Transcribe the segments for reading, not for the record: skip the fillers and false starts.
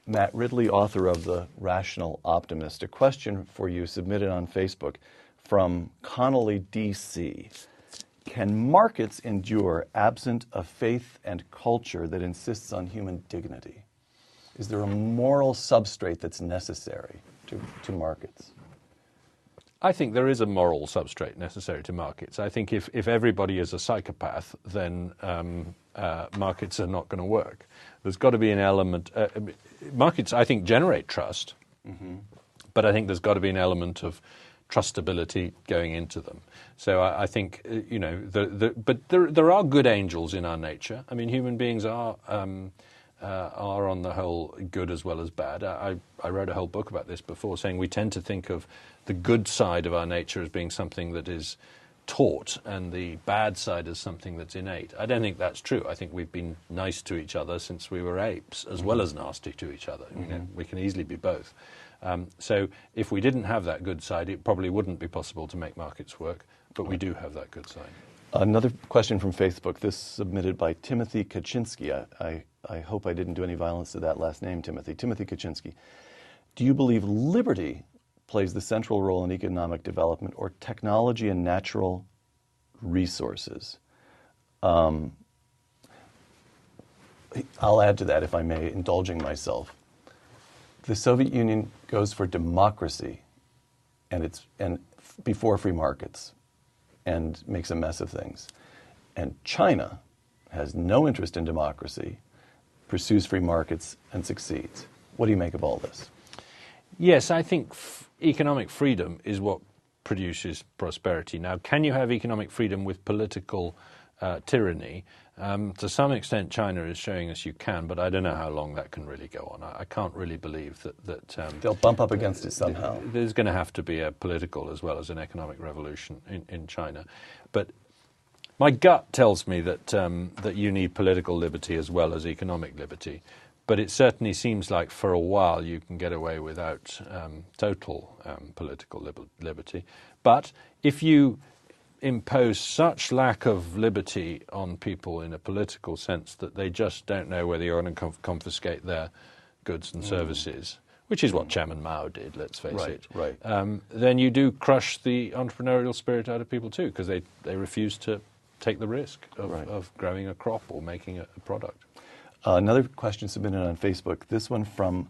Matt Ridley, author of The Rational Optimist. A question for you submitted on Facebook from Connolly, D.C. Can markets endure absent a faith and culture that insists on human dignity? Is there a moral substrate that's necessary to markets? I think there is a moral substrate necessary to markets. I think if everybody is a psychopath, then markets are not going to work. There's got to be an element. Markets, I think, generate trust, but I think there's got to be an element of trustability going into them. So I think, but there are good angels in our nature. I mean, human beings are on the whole good as well as bad. I wrote a whole book about this before, saying we tend to think of the good side of our nature as being something that is taught and the bad side as something that's innate. I don't think that's true. I think we've been nice to each other since we were apes, as well as nasty to each other. We can easily be both. So if we didn't have that good side, it probably wouldn't be possible to make markets work, but we do have that good side. Another question from Facebook, this submitted by Timothy Kaczynski. I hope I didn't do any violence to that last name, Timothy. Timothy Kaczynski. Do you believe liberty plays the central role in economic development, or technology and natural resources? I'll add to that, if I may, indulging myself. The Soviet Union goes for democracy and before free markets, and makes a mess of things. And China has no interest in democracy, pursues free markets, and succeeds. What do you make of all this? Yes, I think economic freedom is what produces prosperity. Now, can you have economic freedom with political tyranny? To some extent, China is showing us you can, but I don't know how long that can really go on. I can't really believe that they'll bump up against it somehow. There's going to have to be a political as well as an economic revolution in China. But my gut tells me that that you need political liberty as well as economic liberty. But it certainly seems like for a while you can get away without total political liberty. But if you impose such lack of liberty on people in a political sense that they just don't know whether you're going to confiscate their goods and services, which is what Chairman Mao did, let's face it, then you do crush the entrepreneurial spirit out of people too, because they refuse to take the risk of growing a crop or making a product. Another question submitted on Facebook. This one from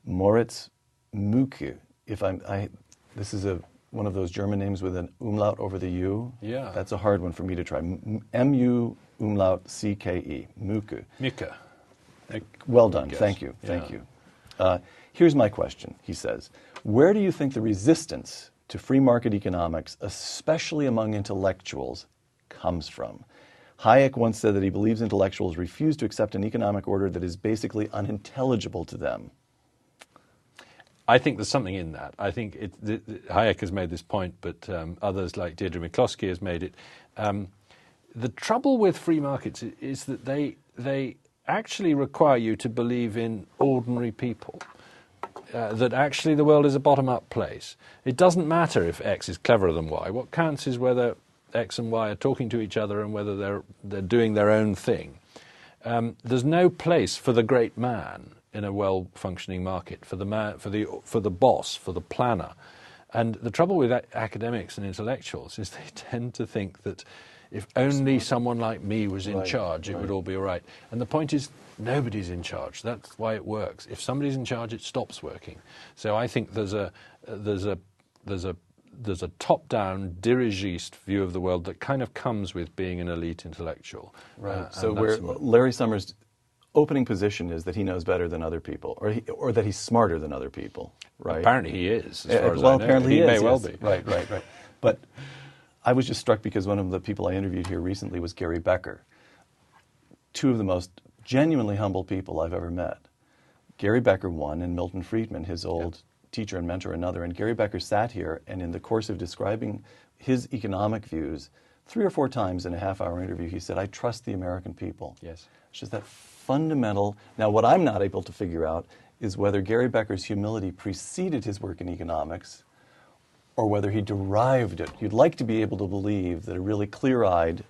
Moritz Muke. This is one of those German names with an umlaut over the U. Yeah, that's a hard one for me to try. M-U umlaut C-K-E. Muke. Muke. Well done. Thank you. Thank you. Here's my question. He says, where do you think the resistance to free market economics, especially among intellectuals, comes from? Hayek once said that he believes intellectuals refuse to accept an economic order that is basically unintelligible to them. I think there's something in that. I think Hayek has made this point, but others like Deirdre McCloskey has made it. The trouble with free markets is that they actually require you to believe in ordinary people, that actually the world is a bottom-up place. It doesn't matter if X is cleverer than Y. What counts is whether X and Y are talking to each other and whether they're doing their own thing. There's no place for the great man in a well-functioning market, for the man, for the boss, for the planner. And the trouble with academics and intellectuals is they tend to think that if only someone like me was in charge, it would all be all right. And the point is, nobody's in charge. That's why it works. If somebody's in charge, it stops working. So I think there's a top-down dirigiste view of the world that kind of comes with being an elite intellectual. Right. So where Larry Summers' opening position is that he knows better than other people, or that he's smarter than other people. Right. Apparently he is. As far as I know. Apparently he is, may well yes. be. Right. But I was just struck because one of the people I interviewed here recently was Gary Becker. Two of the most genuinely humble people I've ever met. Gary Becker, one, and Milton Friedman, his old teacher and mentor, another. And Gary Becker sat here, and in the course of describing his economic views, 3 or 4 times in a half-hour interview, he said, I trust the American people. Yes. It's just that fundamental. Now, what I'm not able to figure out is whether Gary Becker's humility preceded his work in economics or whether he derived it. You'd like to be able to believe that a really clear-eyed,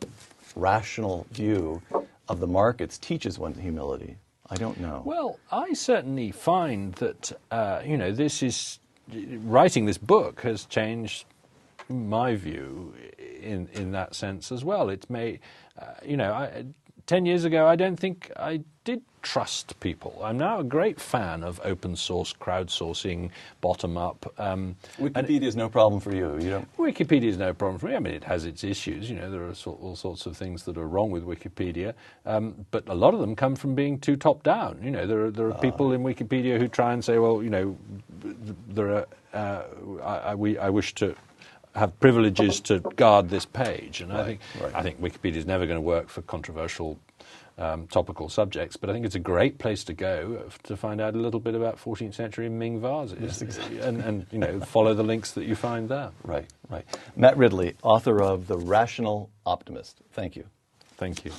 rational view of the markets teaches one humility. I don't know. Well, I certainly find that, this is, writing this book has changed my view in that sense as well. It may, 10 years ago, I don't think I did trust people. I'm now a great fan of open source, crowdsourcing, bottom up. Wikipedia is no problem for you. You don't. Wikipedia is no problem for me. I mean, it has its issues. There are all sorts of things that are wrong with Wikipedia, but a lot of them come from being too top down. There are people in Wikipedia who try and say, well, there are. I wish to have privileges to guard this page, and I think Wikipedia is never going to work for controversial topical subjects, but I think it's a great place to go to find out a little bit about 14th century Ming vases. Yes, exactly. and follow the links that you find there. Right. Matt Ridley, author of The Rational Optimist. Thank you. Thank you.